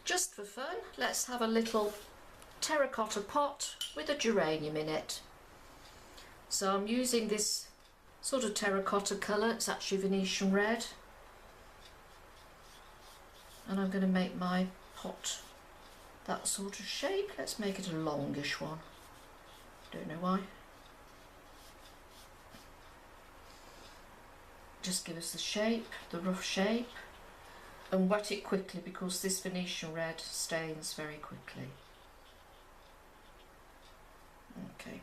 Just for fun, let's have a little terracotta pot with a geranium in it. So I'm using this sort of terracotta colour, it's actually Venetian red. And I'm going to make my pot that sort of shape. Let's make it a longish one. Don't know why. Just give us the shape, the rough shape, and wet it quickly because this Venetian red stains very quickly. Okay,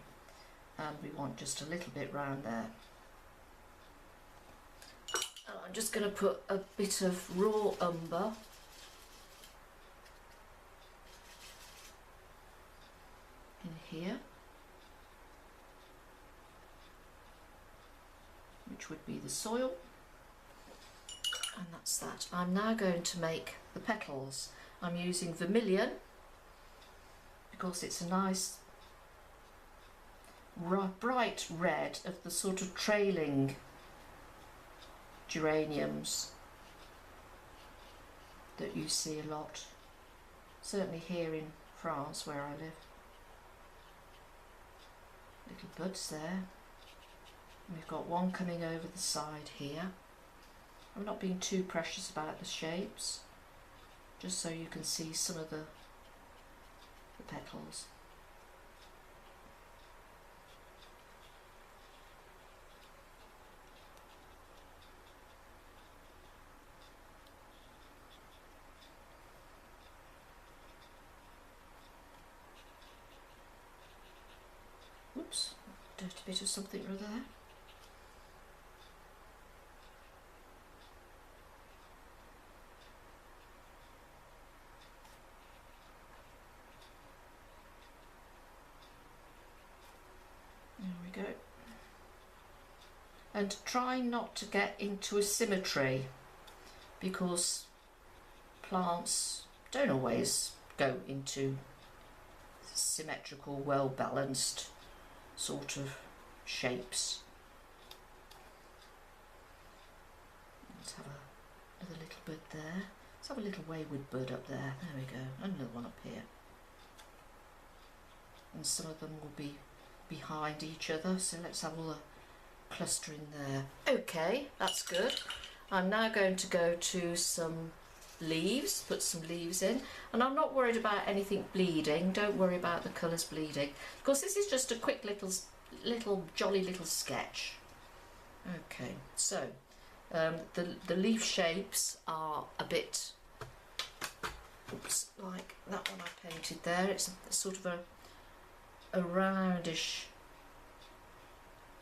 and we want just a little bit round there. And I'm just going to put a bit of raw umber in here, which would be the soil, and that's that. I'm now going to make the petals. I'm using vermilion because it's a nice bright red of the sort of trailing geraniums that you see a lot, certainly here in France where I live. Little buds there. And we've got one coming over the side here. I'm not being too precious about the shapes, just so you can see some of the petals. Oops, dirty bit of something or other there. There we go. And try not to get into a symmetry because plants don't always go into symmetrical, well balanced sort of shapes. Let's have another little bud there. Let's have a little wayward bud up there. There we go. Another one up here. And some of them will be behind each other, so let's have all the clustering there. Okay, that's good. I'm now going to go to some leaves, put some leaves in, and I'm not worried about anything bleeding. Don't worry about the colours bleeding because this is just a quick little jolly little sketch. Okay, so the leaf shapes are a bit, oops, like that one I painted there. It's a sort of a roundish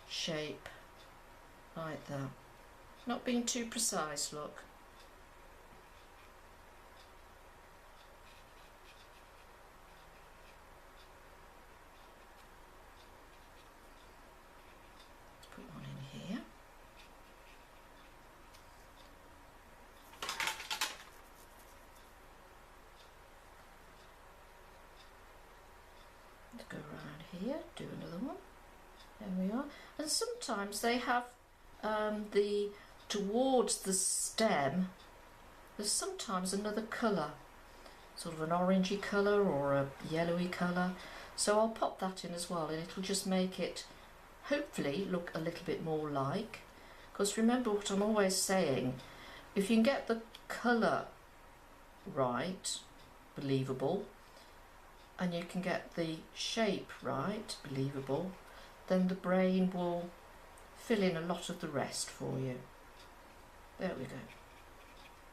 shape like that. Not being too precise, look. Go around here, do another one. There we are. And sometimes they have towards the stem, there's sometimes another colour, sort of an orangey colour or a yellowy colour. So I'll pop that in as well, and it'll just make it hopefully look a little bit more like. Because remember what I'm always saying, if you can get the colour right, believable, and you can get the shape right, believable, then the brain will fill in a lot of the rest for you. There we go.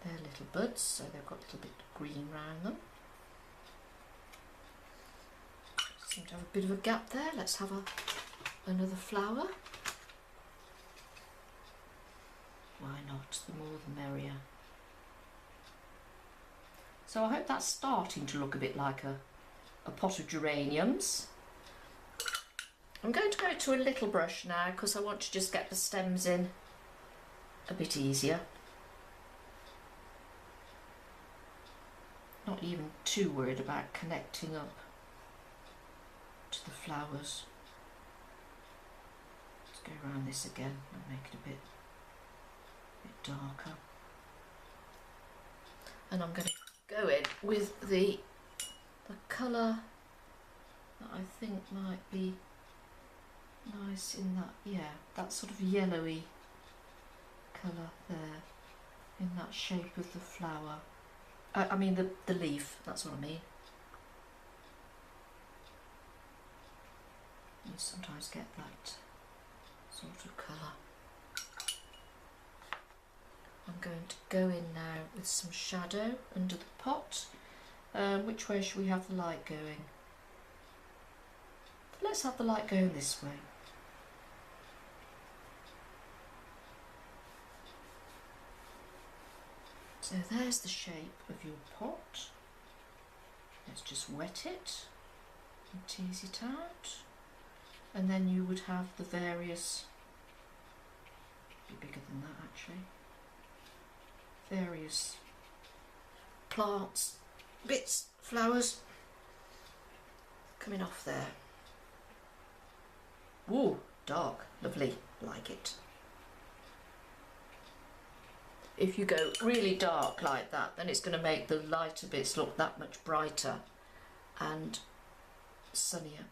They're little buds, so they've got a little bit of green around them. Seem to have a bit of a gap there. Let's have another flower. Why not? The more the merrier. So I hope that's starting to look a bit like a pot of geraniums. I'm going to go to a little brush now because I want to just get the stems in a bit easier. Not even too worried about connecting up to the flowers. Let's go around this again and make it a bit darker. And I'm going to go go in with the colour that I think might be nice in that, yeah, that sort of yellowy colour there, in that shape of the flower. I mean the leaf, that's what I mean. You sometimes get that sort of colour. I'm going to go in now with some shadow under the pot. Which way should we have the light going? Let's have the light going this way. So there's the shape of your pot. Let's just wet it and tease it out. And then you would have the various, a bit bigger than that actually, various plants, bits, flowers coming off there. Ooh, dark, lovely, like it. If you go really dark like that, then it's going to make the lighter bits look that much brighter and sunnier.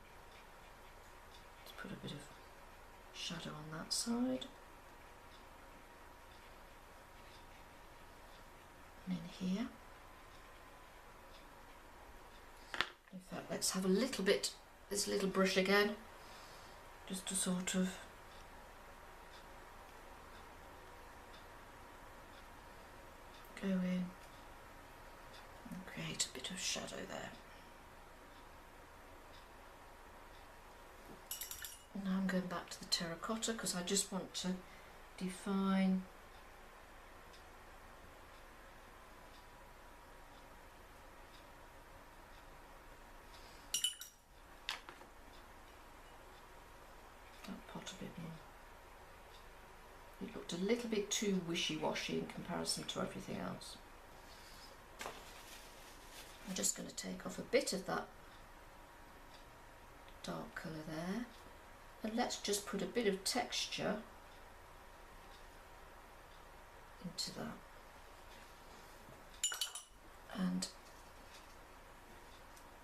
Let's put a bit of shadow on that side. And in here. In fact, let's have a little bit, this little brush again, just to sort of go in and create a bit of shadow there. Now I'm going back to the terracotta because I just want to define that pot a bit more. It looked a little bit too wishy-washy in comparison to everything else. I'm just going to take off a bit of that dark colour there, and let's just put a bit of texture into that, and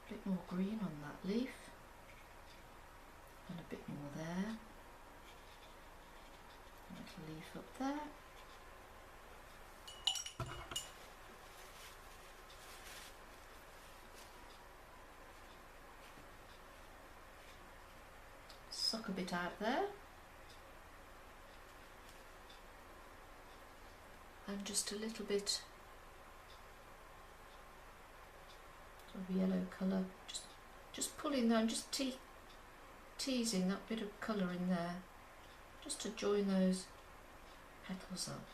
a bit more green on that leaf, and a bit more there. Little leaf up there. Suck a bit out there. And just a little bit of yellow colour. Just pulling that and just teasing that bit of colour in there, just to join those petals up.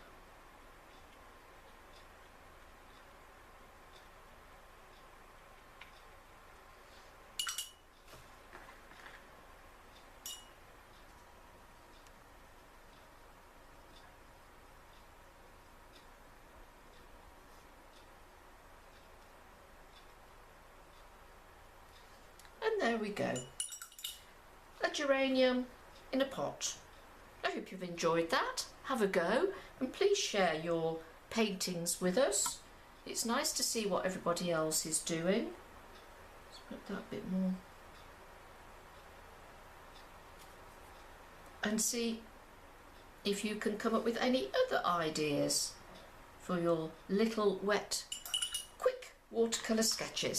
And there we go, a geranium in a pot. I hope you've enjoyed that. Have a go and please share your paintings with us. It's nice to see what everybody else is doing. Let's put that bit more. And see if you can come up with any other ideas for your little wet, quick watercolour sketches.